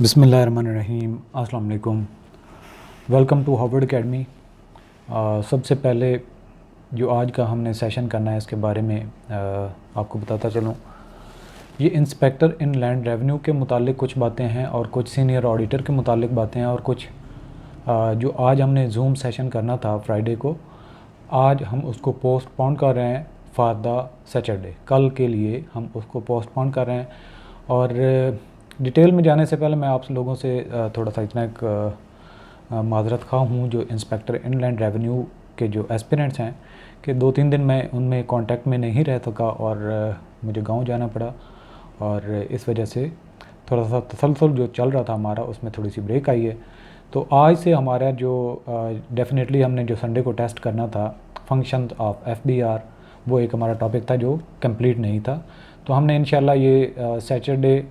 बिस्मिल्लाहिर्रहमानिर्रहीम, अस्सलाम वालेकुम। Welcome to Harvard Academy. सबसे पहले जो आज का हमने सेशन करना है इसके बारे में आपको बताता चलूँ। ये इंस्पेक्टर इन लैंड रेवेन्यू के मुतालिक कुछ बातें हैं और कुछ सीनियर ऑडिटर के मुतालिक बातें हैं और कुछ जो आज हमने जूम सेशन करना था फ्राइडे को, आज हम उसको पोस्टपोन कर रहे हैं फॉर द सैटरडे। कल के लिए हम उसको पोस्टपोन कर रहे हैं। और डिटेल में जाने से पहले मैं आप लोगों से थोड़ा सा इतना एक माजरत खा हूँ। जो इंस्पेक्टर इनलैंड रेवेन्यू के जो एस्पिरेंट्स हैं कि 2-3 दिन मैं उनमें कांटेक्ट में नहीं रह सका और मुझे गांव जाना पड़ा और इस वजह से थोड़ा सा तसलसल जो चल रहा था हमारा उसमें थोड़ी सी ब्रेक आई है। तो आज से हमारा जो डेफिनेटली हमने जो संडे को टेस्ट करना था फंक्शन ऑफ FBR, वो एक हमारा टॉपिक था जो कंप्लीट नहीं था। तो हमने इंशाल्लाह ये सैटरडे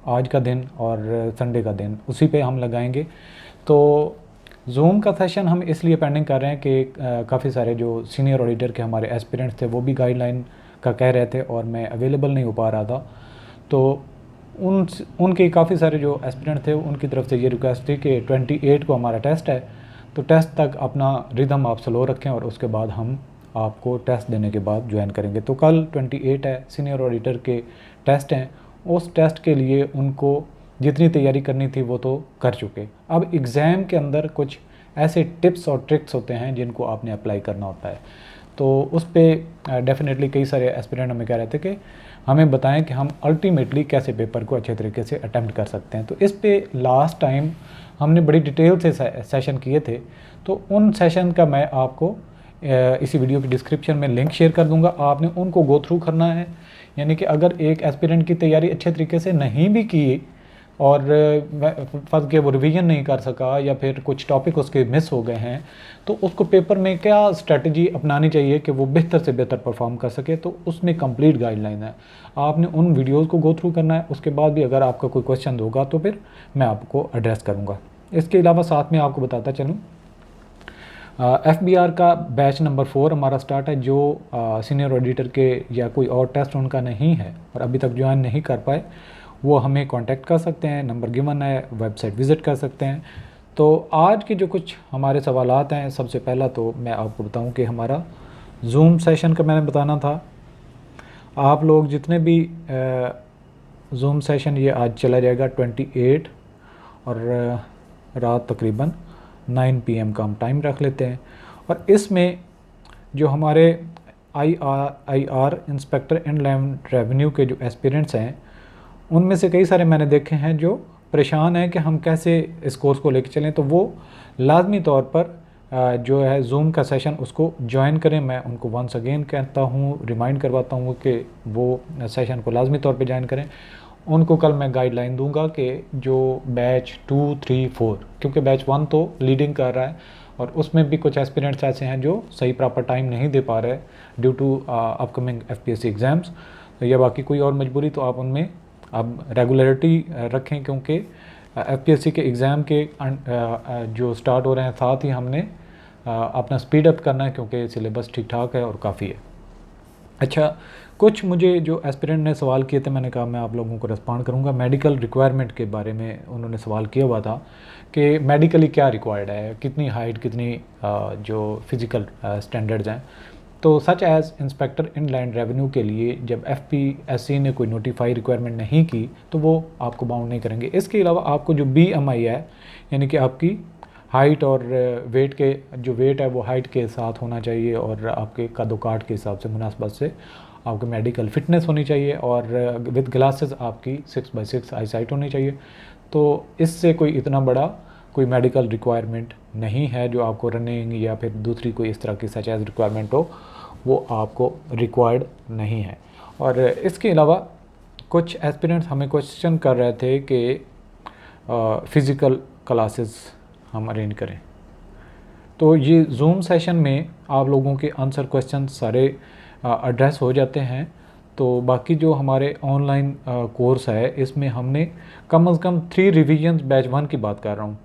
आज का दिन और संडे का दिन उसी पे हम लगाएंगे। तो जूम का सेशन हम इसलिए पेंडिंग कर रहे हैं कि काफ़ी सारे जो सीनियर ऑडिटर के हमारे एस्पिरेंट्स थे वो भी गाइडलाइन का कह रहे थे और मैं अवेलेबल नहीं हो पा रहा था। तो उनके काफ़ी सारे जो एस्पिरेंट थे उनकी तरफ से ये रिक्वेस्ट थी कि 28 को हमारा टेस्ट है, तो टेस्ट तक अपना रिदम आप स्लो रखें और उसके बाद हम आपको टेस्ट देने के बाद ज्वाइन करेंगे। तो कल 28 है, सीनियर ऑडिटर के टेस्ट हैं। उस टेस्ट के लिए उनको जितनी तैयारी करनी थी वो तो कर चुके। अब एग्ज़ाम के अंदर कुछ ऐसे टिप्स और ट्रिक्स होते हैं जिनको आपने अप्लाई करना होता है। तो उस पर डेफिनेटली कई सारे एस्पिरेंट हमें कह रहे थे कि हमें बताएं कि हम अल्टीमेटली कैसे पेपर को अच्छे तरीके से अटैम्प्ट कर सकते हैं। तो इस पे लास्ट टाइम हमने बड़ी डिटेल से सेशन किए थे। तो उन सेशन का मैं आपको इसी वीडियो की डिस्क्रिप्शन में लिंक शेयर कर दूंगा। आपने उनको गो थ्रू करना है। यानी कि अगर एक एस्पिरेंट की तैयारी अच्छे तरीके से नहीं भी की और फर्स्ट के वो रिवीजन नहीं कर सका या फिर कुछ टॉपिक उसके मिस हो गए हैं, तो उसको पेपर में क्या स्ट्रेटजी अपनानी चाहिए कि वो बेहतर से बेहतर परफॉर्म कर सके, तो उसमें कंप्लीट गाइडलाइन है। आपने उन वीडियोस को गो थ्रू करना है। उसके बाद भी अगर आपका कोई क्वेश्चन होगा तो फिर मैं आपको एड्रेस करूँगा। इसके अलावा साथ में आपको बताता चलूँ, FBR का बैच नंबर 4 हमारा स्टार्ट है। जो सीनियर ऑडिटर के या कोई और टेस्ट उनका नहीं है और अभी तक ज्वाइन नहीं कर पाए, वो हमें कांटेक्ट कर सकते हैं, नंबर गिवन है, वेबसाइट विज़िट कर सकते हैं। तो आज के जो कुछ हमारे सवालात हैं, सबसे पहला तो मैं आपको बताऊं कि हमारा जूम सेशन का मैंने बताना था। आप लोग जितने भी जूम सेशन ये आज चला जाएगा 28 और रात तकरीबन 9 PM का हम टाइम रख लेते हैं। और इसमें जो हमारे IR इंस्पेक्टर इनलैंड रेवेन्यू के जो एस्पिरेंट्स हैं उनमें से कई सारे मैंने देखे हैं जो परेशान हैं कि हम कैसे इस कोर्स को लेकर चलें। तो वो लाजमी तौर पर जो है जूम का सेशन उसको ज्वाइन करें। मैं उनको वंस अगेन कहता हूँ, रिमाइंड करवाता हूँ कि वो सेशन को लाजमी तौर पे ज्वाइन करें। उनको कल मैं गाइडलाइन दूंगा कि जो बैच 2, 3, 4, क्योंकि बैच 1 तो लीडिंग कर रहा है और उसमें भी कुछ एस्पिरेंट्स ऐसे हैं जो सही प्रॉपर टाइम नहीं दे पा रहे due to upcoming FPSC exams, या बाकी कोई और मजबूरी, तो आप उनमें अब रेगुलरिटी रखें क्योंकि FPSC के एग्ज़ाम के जो स्टार्ट हो रहे हैं, साथ ही हमने अपना स्पीड अप करना है क्योंकि सिलेबस ठीक ठाक है और काफ़ी है। अच्छा, कुछ मुझे जो एस्पिरेंट ने सवाल किए थे, मैंने कहा मैं आप लोगों को रिस्पॉन्ड करूंगा। मेडिकल रिक्वायरमेंट के बारे में उन्होंने सवाल किया हुआ था कि मेडिकली क्या रिक्वायर्ड है, कितनी हाइट, कितनी जो फिज़िकल स्टैंडर्ड्स हैं। तो such as inspector inland revenue के लिए जब FPSC ने कोई नोटिफाई रिक्वायरमेंट नहीं की तो वो आपको बाउंड नहीं करेंगे। इसके अलावा आपको जो BMI है, यानी कि आपकी हाइट और वेट के जो वेट है वो हाइट के साथ होना चाहिए और आपके कदोकाठ के हिसाब से मुनासबत से आपकी मेडिकल फिटनेस होनी चाहिए और विद ग्लासेस आपकी 6x6 आई साइट होनी चाहिए। तो इससे कोई इतना बड़ा कोई मेडिकल रिक्वायरमेंट नहीं है जो आपको रनिंग या फिर दूसरी कोई इस तरह की सच एज रिक्वायरमेंट हो, वो आपको रिक्वायर्ड नहीं है। और इसके अलावा कुछ एस्पिरेंट्स हमें क्वेश्चन कर रहे थे कि फ़िज़िकल क्लासेस हम अरेंज करें। तो ये जूम सेशन में आप लोगों के आंसर क्वेश्चन सारे एड्रेस हो जाते हैं। तो बाकी जो हमारे ऑनलाइन कोर्स है इसमें हमने कम से कम 3 रिवीजन्स बैच 1 की बात कर रहा हूँ।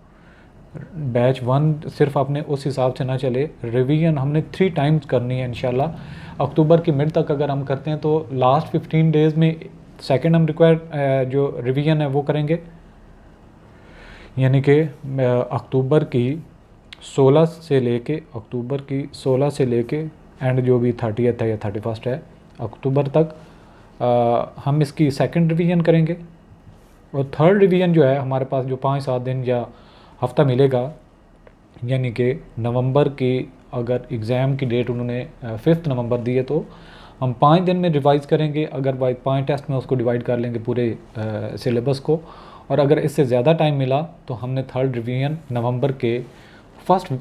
बैच 1 सिर्फ अपने उस हिसाब से ना चले, रिवीजन हमने 3 टाइम्स करनी है इंशाल्लाह। अक्टूबर की मिड तक अगर हम करते हैं तो लास्ट 15 डेज़ में सेकंड हम रिक्वायर जो रिवीजन है वो करेंगे यानी कि अक्टूबर की 16 से लेके एंड जो भी 30th है या 31st है अक्टूबर तक हम इसकी सेकंड रिवीजन करेंगे। और थर्ड रिवीजन जो है हमारे पास जो 5-7 दिन या हफ्ता मिलेगा, यानी कि नवंबर की अगर एग्ज़ाम की डेट उन्होंने 5 नवंबर दी है तो हम 5 दिन में रिवाइज़ करेंगे। अगर बाई 5 टेस्ट में उसको डिवाइड कर लेंगे पूरे सिलेबस को, और अगर इससे ज़्यादा टाइम मिला तो हमने थर्ड रिवीजन नवंबर के फर्स्ट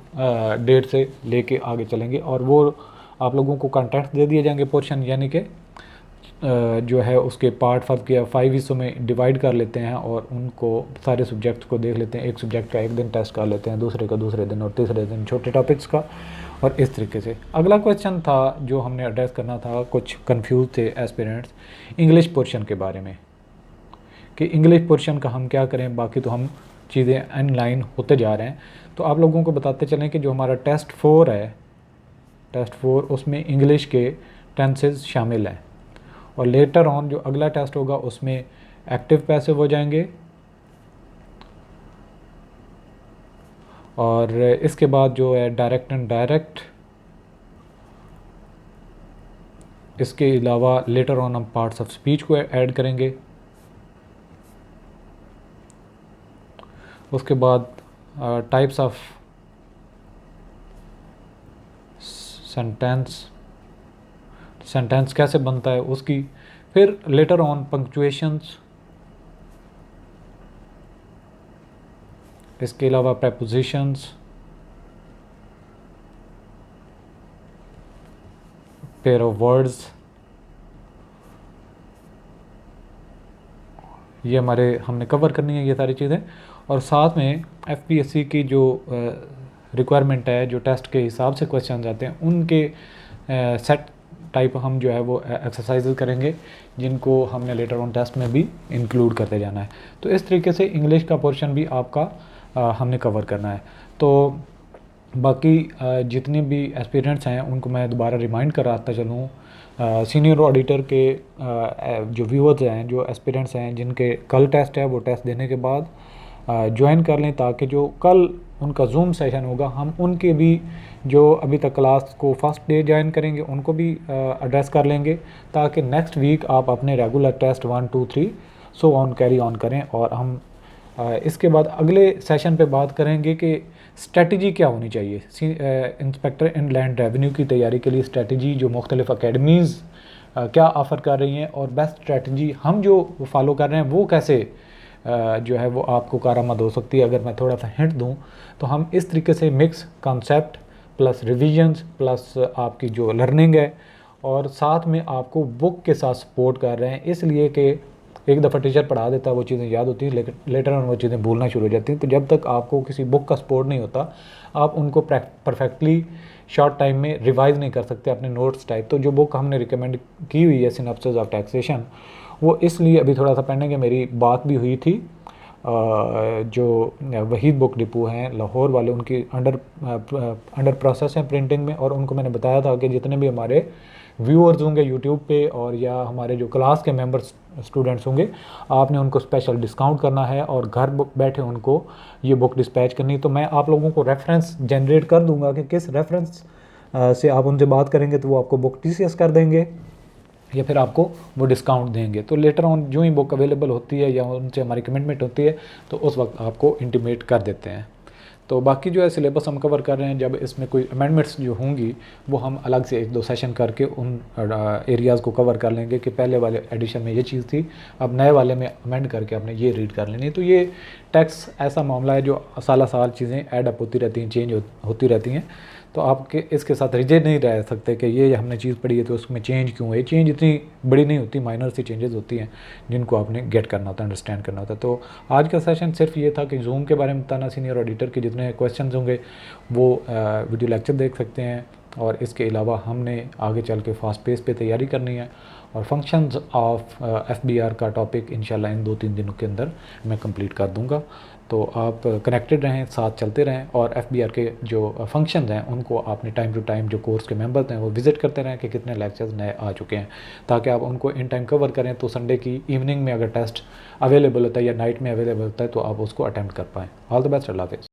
डेट से लेके आगे चलेंगे। और वो आप लोगों को कंटेंट दे दिए जाएंगे पोर्शन, यानी कि जो है उसके पार्ट 5 या 5 हिस्सों में डिवाइड कर लेते हैं और उनको सारे सब्जेक्ट को देख लेते हैं। एक सब्जेक्ट का एक दिन टेस्ट कर लेते हैं, दूसरे का दूसरे दिन, और तीसरे दिन छोटे टॉपिक्स का। और इस तरीके से अगला क्वेश्चन था जो हमने एड्रेस करना था, कुछ कंफ्यूज थे एस्पिरेंट्स इंग्लिश पोर्शन के बारे में कि इंग्लिश पोर्शन का हम क्या करें। बाकी तो हम चीज़ें इन लाइन होते जा रहे हैं। तो आप लोगों को बताते चलें कि जो हमारा टेस्ट 4 है, टेस्ट 4 उसमें इंग्लिश के टेंसेस शामिल हैं। और लेटर ऑन जो अगला टेस्ट होगा उसमें एक्टिव पैसिव हो जाएंगे। और इसके बाद जो है डायरेक्ट एंड डायरेक्ट, इसके अलावा लेटर ऑन हम पार्ट्स ऑफ स्पीच को ऐड करेंगे। उसके बाद टाइप्स ऑफ सेंटेंस कैसे बनता है उसकी, फिर लेटर ऑन पंक्चुएशंस, इसके अलावा प्रेपोजिशंस, पेयर ऑफ वर्ड्स, ये हमारे हमने कवर करनी है ये सारी चीज़ें। और साथ में एफपीएससी की जो रिक्वायरमेंट है, जो टेस्ट के हिसाब से क्वेश्चन आते हैं उनके सेट टाइप हम जो है वो एक्सरसाइज करेंगे, जिनको हमने लेटर ऑन टेस्ट में भी इंक्लूड करते जाना है। तो इस तरीके से इंग्लिश का पोर्शन भी आपका हमने कवर करना है। तो बाकी जितने भी एस्पिरेंट्स हैं उनको मैं दोबारा रिमाइंड कराता चलूँ, सीनियर ऑडिटर के जो व्यूअर्स हैं, जो एस्पिरेंट्स हैं जिनके कल टेस्ट है, वो टेस्ट देने के बाद ज्वाइन कर लें, ताकि जो कल उनका जूम सेशन होगा हम उनके भी जो अभी तक क्लास को फर्स्ट डे ज्वाइन करेंगे उनको भी एड्रेस कर लेंगे, ताकि नेक्स्ट वीक आप अपने regular test 1, 2, 3 so on carry on करें। और हम इसके बाद अगले सेशन पे बात करेंगे कि स्ट्रेटजी क्या होनी चाहिए। इंस्पेक्टर इन लैंड रेवेन्यू की तैयारी के लिए स्ट्रेटजी जो मुख्तलिफ अकेडमीज़ क्या ऑफ़र कर रही हैं, और बेस्ट स्ट्रेटजी हम जो फॉलो कर रहे हैं वो कैसे जो है वो आपको कारआमद हो सकती है। अगर मैं थोड़ा सा हिंट दूं तो हम इस तरीके से mix concept plus revisions plus आपकी जो लर्निंग है, और साथ में आपको बुक के साथ सपोर्ट कर रहे हैं, इसलिए कि एक दफ़ा टीचर पढ़ा देता है वो चीज़ें याद होती हैं, लेकिन लेटर ऑन वो चीज़ें भूलना शुरू हो जाती हैं। तो जब तक आपको किसी बुक का सपोर्ट नहीं होता आप उनको परफेक्टली शॉर्ट टाइम में रिवाइज़ नहीं कर सकते अपने नोट्स टाइप। तो जो बुक हमने रिकमेंड की हुई है सिनॉप्सिस ऑफ टैक्सेशन, वो इसलिए अभी थोड़ा सा पेंडिंग है। मेरी बात भी हुई थी जो वहीद बुक डिपो हैं लाहौर वाले, उनकी अंडर प्रोसेस है प्रिंटिंग में, और उनको मैंने बताया था कि जितने भी हमारे व्यूअर्स होंगे यूट्यूब पे और या हमारे जो क्लास के मेंबर्स स्टूडेंट्स होंगे, आपने उनको स्पेशल डिस्काउंट करना है और घर बैठे उनको ये बुक डिस्पैच करनी। तो मैं आप लोगों को रेफरेंस जनरेट कर दूंगा कि किस रेफरेंस से आप उनसे बात करेंगे तो वो आपको बुक टीसीएस कर देंगे या फिर आपको वो डिस्काउंट देंगे। तो लेटर ऑन जो ही बुक अवेलेबल होती है या उनसे हमारी कमिटमेंट होती है तो उस वक्त आपको इंटीमेट कर देते हैं। तो बाकी जो है सिलेबस हम कवर कर रहे हैं, जब इसमें कोई अमेंडमेंट्स जो होंगी वो हम अलग से 1-2 सेशन करके उन एरियाज़ को कवर कर लेंगे कि पहले वाले एडिशन में ये चीज़ थी, अब नए वाले में अमेंड करके आपने ये रीड कर लेनी। तो ये टैक्स ऐसा मामला है जो साल साल चीज़ें ऐड अप होती रहती हैं, चेंज होती रहती हैं। तो आपके इसके साथ रिजिड नहीं रह सकते कि ये हमने चीज़ पढ़ी है तो उसमें चेंज क्यों है। चेंज इतनी बड़ी नहीं होती, माइनर सी चेंजेस होती हैं जिनको आपने गेट करना होता है, अंडरस्टैंड करना होता है। तो आज का सेशन सिर्फ ये था कि जूम के बारे में बताना। सीनियर ऑडिटर के जितने क्वेश्चंस होंगे वो वीडियो लेक्चर देख सकते हैं, और इसके अलावा हमने आगे चल के फास्ट पेस पे तैयारी करनी है और फंक्शंस ऑफ FBR का टॉपिक इंशाल्लाह इन 2-3 दिनों के अंदर मैं कंप्लीट कर दूंगा। तो आप कनेक्टेड रहें, साथ चलते रहें और FBR के जो फंक्शंस हैं उनको आपने टाइम टू टाइम जो कोर्स के मेंबर्स हैं वो विज़िट करते रहें कि कितने लेक्चर्स नए आ चुके हैं, ताकि आप उनको इन टाइम कवर करें। तो संडे की इवनिंग में अगर टेस्ट अवेलेबल होता है या नाइट में अवेलेबल होता है तो आप उसको अटैम्प्ट कर पाएँ। ऑल द बेस्ट, अल्लाह हाफ़िज़।